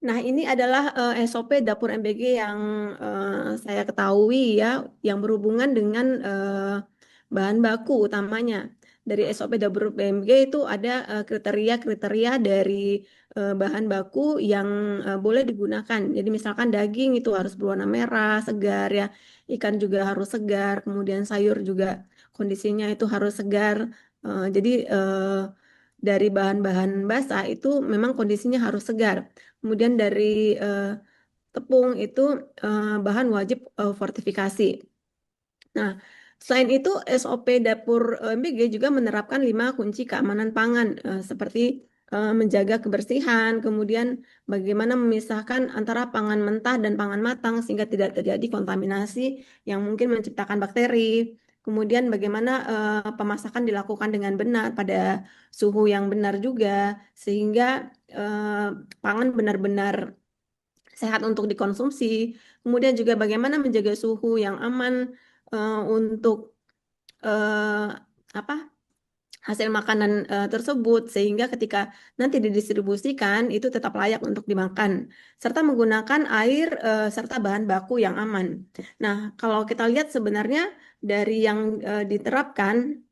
Nah, ini adalah SOP Dapur MBG yang saya ketahui ya, yang berhubungan dengan bahan baku utamanya. Dari SOP Dapur MBG itu ada kriteria-kriteria dari bahan baku yang boleh digunakan. Jadi misalkan daging itu harus berwarna merah, segar ya. Ikan juga harus segar, kemudian sayur juga kondisinya itu harus segar. Jadi dari bahan-bahan basah itu memang kondisinya harus segar. Kemudian dari tepung itu bahan wajib fortifikasi. Nah, selain itu SOP Dapur MBG juga menerapkan 5 kunci keamanan pangan seperti menjaga kebersihan, kemudian bagaimana memisahkan antara pangan mentah dan pangan matang sehingga tidak terjadi kontaminasi yang mungkin menciptakan bakteri. Kemudian bagaimana pemasakan dilakukan dengan benar pada suhu yang benar juga sehingga pangan benar-benar sehat untuk dikonsumsi. Kemudian juga bagaimana menjaga suhu yang aman untuk eh, apa hasil makanan tersebut sehingga ketika nanti didistribusikan itu tetap layak untuk dimakan serta menggunakan air serta bahan baku yang aman. Nah, kalau kita lihat sebenarnya dari yang diterapkan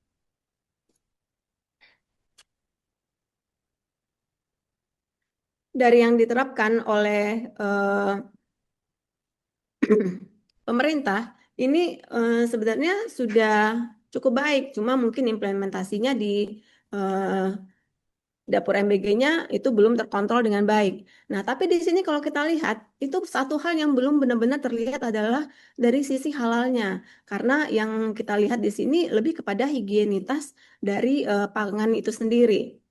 oleh eh, pemerintah ini sebenarnya sudah cukup baik, cuma mungkin implementasinya di eh, dapur MBG-nya itu belum terkontrol dengan baik. Nah, tapi di sini kalau kita lihat, itu satu hal yang belum benar-benar terlihat adalah dari sisi halalnya. Karena yang kita lihat di sini lebih kepada higienitas dari pangan itu sendiri.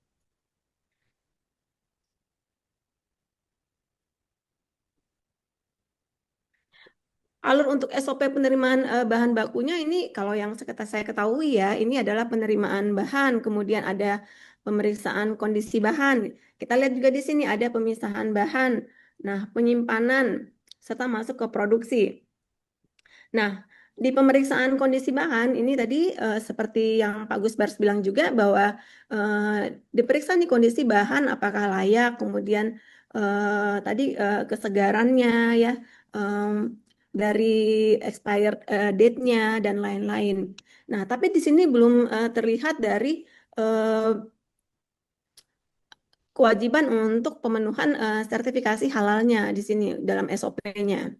Alur untuk SOP penerimaan bahan bakunya ini kalau yang saya ketahui ya, ini adalah penerimaan bahan, kemudian ada pemeriksaan kondisi bahan. Kita lihat juga di sini ada pemisahan bahan, nah penyimpanan serta masuk ke produksi. Nah, di pemeriksaan kondisi bahan ini tadi seperti yang Pak Gusbars bilang juga bahwa diperiksa nih kondisi bahan apakah layak, kemudian tadi kesegarannya ya em, dari expired date-nya dan lain-lain. Nah, tapi di sini belum terlihat dari eh, kewajiban untuk pemenuhan sertifikasi halalnya di sini dalam SOP-nya.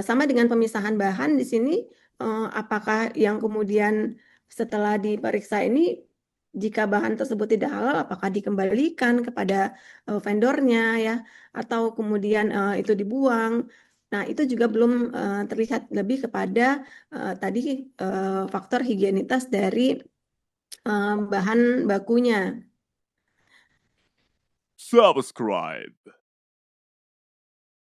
Sama dengan pemisahan bahan di sini, apakah yang kemudian setelah diperiksa ini, jika bahan tersebut tidak halal, apakah dikembalikan kepada vendornya ya, atau kemudian itu dibuang. Nah, itu juga belum terlihat lebih kepada tadi faktor higienitas dari bahan bakunya. Subscribe.